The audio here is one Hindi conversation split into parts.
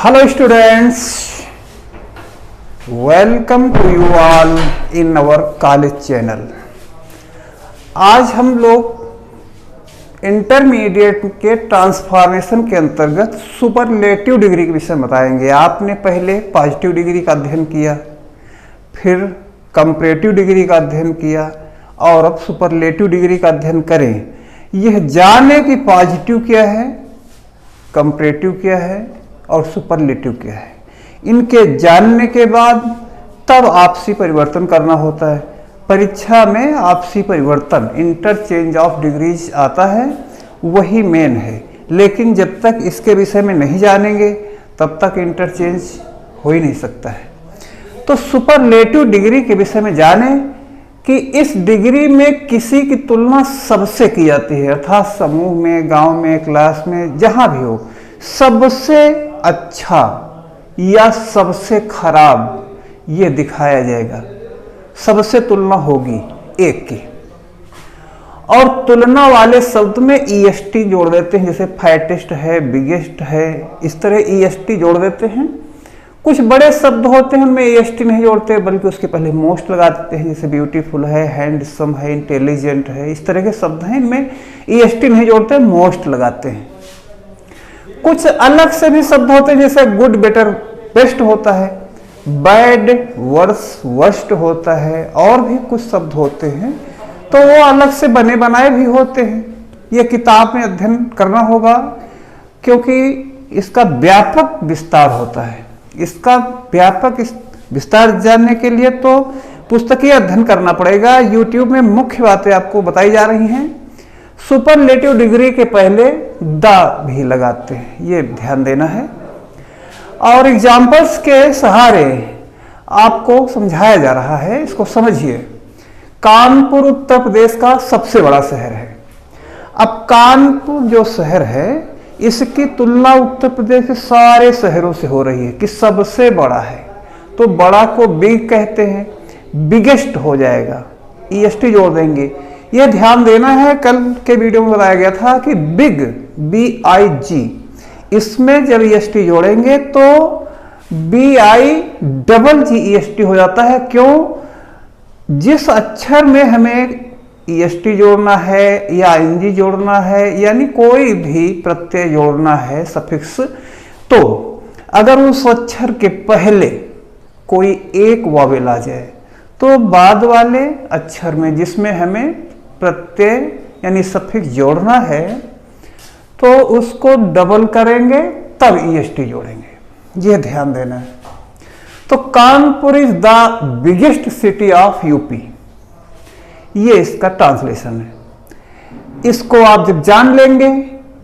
Hello students, welcome to you all in our college channel। आज हम लोग इंटरमीडिएट के ट्रांसफॉर्मेशन के अंतर्गत सुपरलेटिव डिग्री के विषय में बताएंगे। आपने पहले पॉजिटिव डिग्री का अध्ययन किया, फिर कंपैरेटिव डिग्री का अध्ययन किया और अब सुपरलेटिव डिग्री का अध्ययन करें। यह जाने कि पॉजिटिव क्या है, कंपैरेटिव क्या है और सुपरलेटिव क्या है। इनके जानने के बाद तब आपसी परिवर्तन करना होता है। परीक्षा में आपसी परिवर्तन, इंटरचेंज ऑफ डिग्रीज आता है, वही मेन है। लेकिन जब तक इसके विषय में नहीं जानेंगे तब तक इंटरचेंज हो ही नहीं सकता है। तो सुपरलेटिव डिग्री के विषय में जानें कि इस डिग्री में किसी की तुलना सबसे की जाती है, अर्थात समूह में, गांव में, क्लास में, जहां भी हो, सबसे अच्छा या सबसे खराब ये दिखाया जाएगा। सबसे तुलना होगी एक की, और तुलना वाले शब्द में ईएसटी जोड़ देते हैं, जैसे फैटेस्ट है, बिगेस्ट है, इस तरह ईएसटी जोड़ देते हैं। कुछ बड़े शब्द होते हैं उनमें ईएसटी नहीं जोड़ते, बल्कि उसके पहले मोस्ट लगा देते हैं, जैसे ब्यूटीफुल है, हैंडसम है, इंटेलिजेंट है, इस तरह के शब्द हैं, इनमें ईएसटी नहीं जोड़ते, मोस्ट लगाते हैं। कुछ अलग से भी शब्द होते हैं, जैसे गुड, बेटर, बेस्ट होता है, बैड, वर्स, वर्स्ट होता है, और भी कुछ शब्द होते हैं, तो वो अलग से बने बनाए भी होते हैं। ये किताब में अध्ययन करना होगा, क्योंकि इसका व्यापक विस्तार होता है। इसका व्यापक विस्तार जानने के लिए तो पुस्तकीय अध्ययन करना पड़ेगा। यूट्यूब में मुख्य बातें आपको बताई जा रही हैं। सुपरलेटिव डिग्री के पहले द भी लगाते हैं, ये ध्यान देना है। और एग्जाम्पल्स के सहारे आपको समझाया जा रहा है, इसको समझिए। कानपुर उत्तर प्रदेश का सबसे बड़ा शहर है। अब कानपुर जो शहर है, इसकी तुलना उत्तर प्रदेश के सारे शहरों से हो रही है कि सबसे बड़ा है, तो बड़ा को बिग कहते हैं, बिगेस्ट हो जाएगा, ईएसटी जोड़ देंगे। यह ध्यान देना है, कल के वीडियो में बताया गया था कि बिग, BIG, इसमें जब ईएसटी जोड़ेंगे तो BIGG ईएसटी हो जाता है। क्यों? जिस अक्षर में हमें ईएसटी जोड़ना है या ING जोड़ना है, यानी कोई भी प्रत्यय जोड़ना है, सफिक्स, तो अगर उस अक्षर के पहले कोई एक वॉवेल आ जाए तो बाद वाले अक्षर में जिसमें हमें प्रत्यय यानी सफिक्स जोड़ना है तो उसको डबल करेंगे, तब ईएसटी जोड़ेंगे। यह ध्यान देना है। तो Kanpur is the biggest city of UP, ये इसका ट्रांसलेशन है। इसको आप जब जान लेंगे,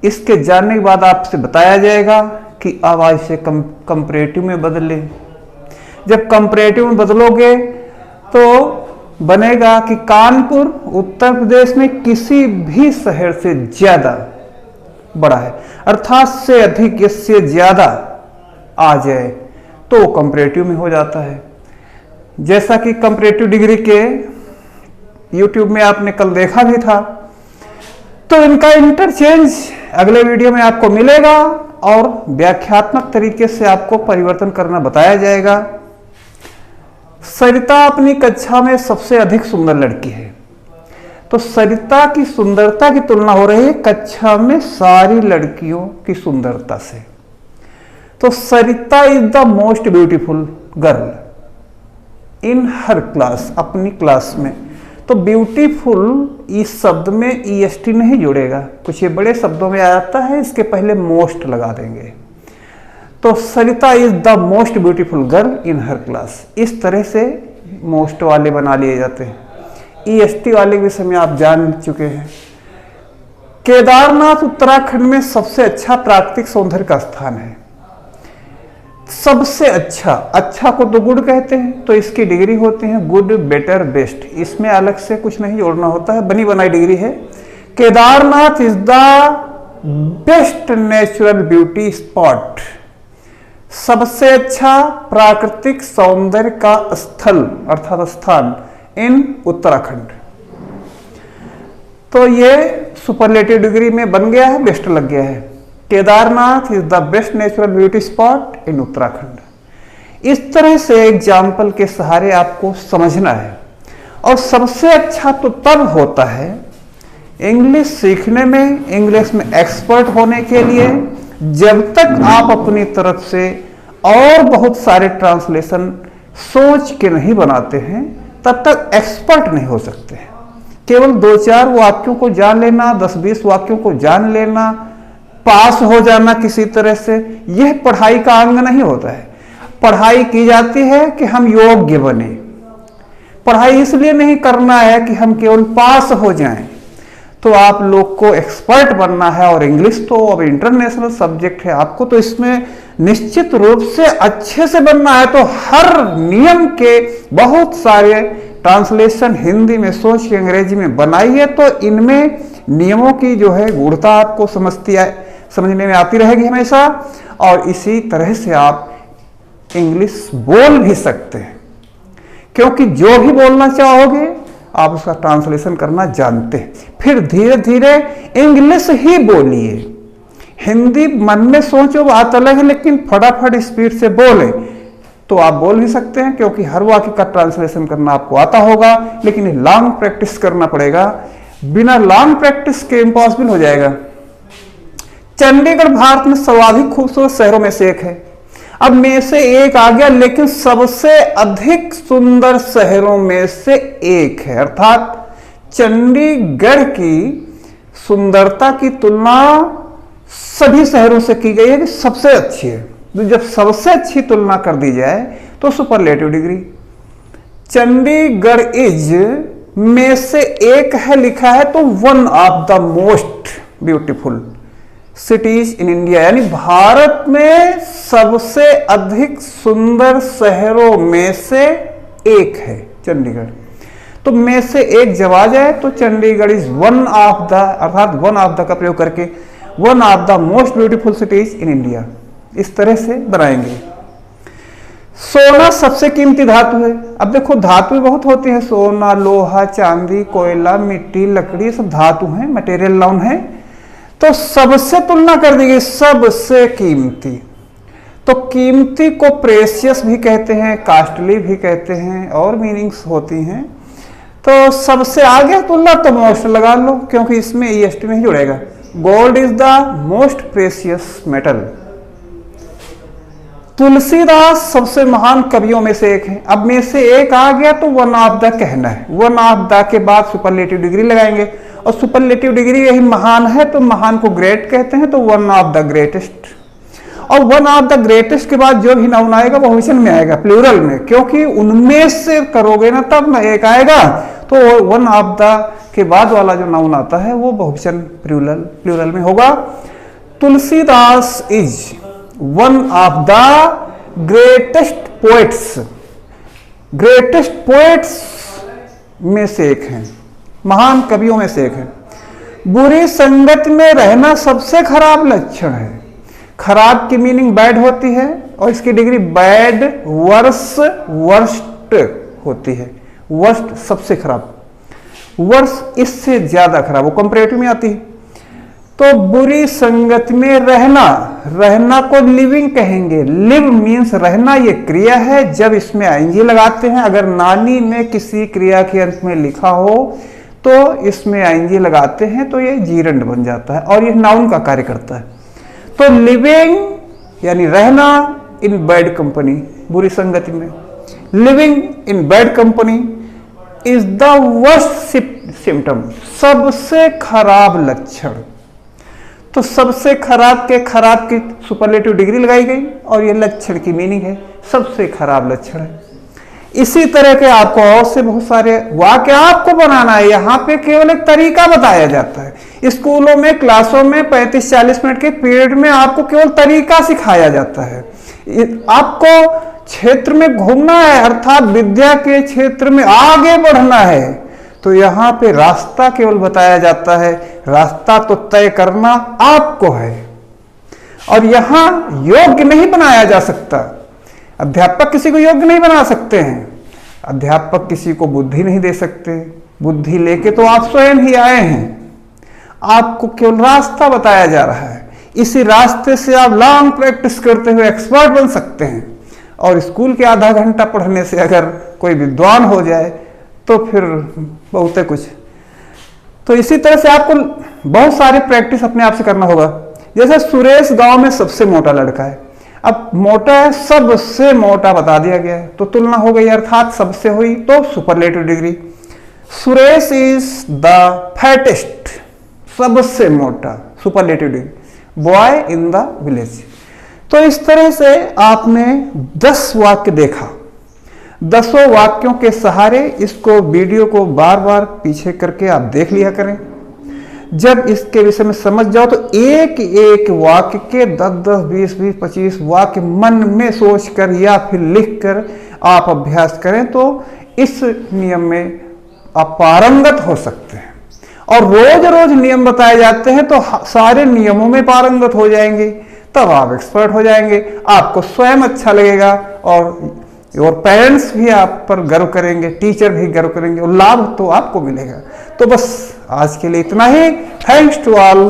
इसके जानने के बाद आपसे बताया जाएगा कि अब आज से कंपैरेटिव में बदलें। जब कंपैरेटिव में बदलोगे तो बनेगा कि कानपुर उत्तर प्रदेश में किसी भी शहर से ज्यादा बड़ा है, अर्थात से अधिक, इससे ज्यादा आ जाए तो कंपैरेटिव में हो जाता है। जैसा कि कंपैरेटिव डिग्री के यूट्यूब में आपने कल देखा भी था। तो इनका इंटरचेंज अगले वीडियो में आपको मिलेगा और व्याख्यात्मक तरीके से आपको परिवर्तन करना बताया जाएगा। सरिता अपनी कक्षा में सबसे अधिक सुंदर लड़की है, तो सरिता की सुंदरता की तुलना हो रही है कक्षा में सारी लड़कियों की सुंदरता से। तो Sarita is the most beautiful girl in her class, अपनी क्लास में। तो ब्यूटीफुल इस शब्द में ईएसटी नहीं जुड़ेगा, कुछ ये बड़े शब्दों में आ जाता है, इसके पहले मोस्ट लगा देंगे। तो Sarita is the most beautiful girl in her class. इस तरह से मोस्ट वाले बना लिए जाते हैं। ईएसटी वाले विषय में आप जान चुके हैं। केदारनाथ उत्तराखंड में सबसे अच्छा प्राकृतिक सौंदर्य का स्थान है। सबसे अच्छा, अच्छा को तो गुड कहते हैं, तो इसकी डिग्री होती है गुड, बेटर, बेस्ट। इसमें अलग से कुछ नहीं जोड़ना होता है, बनी बनाई डिग्री है। Kedarnath is the best natural beauty spot, सबसे अच्छा प्राकृतिक सौंदर्य का स्थल अर्थात स्थान इन उत्तराखंड। तो ये सुपरलेटिव डिग्री में बन गया है, बेस्ट लग गया है। Kedarnath is the best natural beauty spot in Uttarakhand. इस तरह से एग्जाम्पल के सहारे आपको समझना है। और सबसे अच्छा तो तब होता है इंग्लिश सीखने में, इंग्लिश में एक्सपर्ट होने के लिए, जब तक आप अपनी तरफ से और बहुत सारे ट्रांसलेशन सोच के नहीं बनाते हैं, तब तक एक्सपर्ट नहीं हो सकते हैं। केवल 2-4 वाक्यों को जान लेना, 10-20 वाक्यों को जान लेना, पास हो जाना किसी तरह से, यह पढ़ाई का अंग नहीं होता है। पढ़ाई की जाती है कि हम योग्य बने। पढ़ाई इसलिए नहीं करना है कि हम केवल पास हो जाएं। तो आप लोग को एक्सपर्ट बनना है, और इंग्लिश तो अब इंटरनेशनल सब्जेक्ट है, आपको तो इसमें निश्चित रूप से अच्छे से बनना है। तो हर नियम के बहुत सारे ट्रांसलेशन हिंदी में सोच के अंग्रेजी में बनाइए, तो इनमें नियमों की जो है गूढ़ता आपको समझने में आती रहेगी हमेशा, और इसी तरह से आप इंग्लिश बोल भी सकते हैं, क्योंकि जो भी बोलना चाहोगे आप उसका ट्रांसलेशन करना जानते हैं। फिर धीरे धीरे इंग्लिश ही बोलिए। हिंदी मन में सोचो बात अलग है, लेकिन फटाफट स्पीड से बोले तो आप बोल भी सकते हैं, क्योंकि हर वाक्य का ट्रांसलेशन करना आपको आता होगा। लेकिन लॉन्ग प्रैक्टिस करना पड़ेगा, बिना लॉन्ग प्रैक्टिस के इम्पॉसिबल हो जाएगा। चंडीगढ़ भारत में सर्वाधिक खूबसूरत शहरों में से एक है। अब में से एक आ गया, लेकिन सबसे अधिक सुंदर शहरों में से एक है। अर्थात चंडीगढ़ की सुंदरता की तुलना सभी शहरों से की गई है कि सबसे अच्छी है। तो जब सबसे अच्छी तुलना कर दी जाए तो सुपरलेटिव डिग्री। चंडीगढ़ इज में से एक है लिखा है, तो one of the most beautiful cities in India, यानी भारत में सबसे अधिक सुंदर शहरों में से एक है चंडीगढ़। तो में से एक जब आ जाए तो Chandigarh is one of the, अर्थात वन ऑफ द का प्रयोग करके one of the most beautiful cities in India, इस तरह से बनाएंगे। सोना सबसे कीमती धातु है। अब देखो धातु बहुत होती है, सोना, लोहा, चांदी, कोयला, मिट्टी, लकड़ी, सब धातु हैं, मटेरियल नाउन है। तो सबसे तुलना कर दी गई, सबसे कीमती। तो कीमती को प्रेशियस भी कहते हैं, कास्टली भी कहते हैं, और मीनिंग्स होती हैं। तो सबसे आगे तुलना तो मोस्ट लगा लो, क्योंकि इसमें EST नहीं जुड़ेगा। Gold is the most precious metal. Tulsidas सबसे महान कवियों में से एक है। अब में से एक आ गया तो वन ऑफ द कहना है। वन ऑफ द के बाद सुपरलेटिव डिग्री लगाएंगे, और सुपरलेटिव डिग्री यही महान है, तो महान को ग्रेट कहते हैं, तो वन ऑफ द ग्रेटेस्ट। और वन ऑफ द ग्रेटेस्ट के बाद जो भी नाउन आएगा वो बहुवचन में आएगा, प्लूरल में, क्योंकि उनमें से करोगे ना तब ना एक आएगा। तो वन ऑफ द के बाद वाला जो नाउन आता है वो बहुवचन प्लूरल में होगा। Tulsidas is one of the greatest poets, greatest poets में से एक है, महान कवियों में से एक है। बुरी संगत में रहना सबसे खराब लक्षण है। खराब की मीनिंग बैड होती है, और इसकी डिग्री बैड, वर्स, वर्स्ट होती है। वर्स्ट सबसे खराब, वर्स इससे ज्यादा खराब, वो कंपैरेटिव में आती है। तो बुरी संगत में रहना, रहना को लिविंग कहेंगे। लिव मीन्स रहना, ये क्रिया है। जब इसमें आईएनजी लगाते हैं, अगर नानी में किसी क्रिया के अंत में लिखा हो तो इसमें आईएनजी लगाते हैं, तो ये जीरंड बन जाता है, और ये नाउन का कार्य करता है। तो लिविंग यानी रहना इन बैड कंपनी, बुरी संगति में। Living in bad company is the worst symptom, सबसे खराब लक्षण। तो सबसे खराब के खराब की सुपरलेटिव डिग्री लगाई गई, और ये लक्षण की मीनिंग है सबसे खराब लक्षण है। इसी तरह के आपको और से बहुत सारे वाक्य आपको बनाना है। यहाँ पे केवल एक तरीका बताया जाता है। स्कूलों में, क्लासों में 35-40 मिनट के पीरियड में आपको केवल तरीका सिखाया जाता है। आपको क्षेत्र में घूमना है, अर्थात विद्या के क्षेत्र में आगे बढ़ना है, तो यहाँ पे रास्ता केवल बताया जाता है। रास्ता तो तय करना आपको है, और यहाँ योग्य नहीं बनाया जा सकता। अध्यापक किसी को योग्य नहीं बना सकते हैं, अध्यापक किसी को बुद्धि नहीं दे सकते। बुद्धि लेके तो आप स्वयं ही आए हैं, आपको केवल रास्ता बताया जा रहा है। इसी रास्ते से आप लॉन्ग प्रैक्टिस करते हुए एक्सपर्ट बन सकते हैं। और स्कूल के आधा घंटा पढ़ने से अगर कोई विद्वान हो जाए तो फिर बहुत है कुछ। तो इसी तरह से आपको बहुत सारी प्रैक्टिस अपने आप से करना होगा। जैसे सुरेश गांव में सबसे मोटा लड़का है, अब मोटा है, सबसे मोटा बता दिया गया है, तो तुलना हो गई अर्थात सबसे हुई तो superlative degree. Suresh is the fattest, सबसे मोटा, superlative degree, boy in the village. तो इस तरह से आपने 10 वाक्य देखा। 10 वाक्यों के सहारे इसको वीडियो को बार बार पीछे करके आप देख लिया करें। जब इसके विषय में समझ जाओ तो एक एक वाक्य के 10-10, 20-20, 25 वाक्य मन में सोचकर या फिर लिखकर आप अभ्यास करें तो इस नियम में आप पारंगत हो सकते हैं। और रोज रोज नियम बताए जाते हैं तो सारे नियमों में पारंगत हो जाएंगे, तब आप एक्सपर्ट हो जाएंगे। आपको स्वयं अच्छा लगेगा और पेरेंट्स भी आप पर गर्व करेंगे, टीचर भी गर्व करेंगे और लाभ तो आपको मिलेगा। तो बस आज के लिए इतना ही। Thanks to all.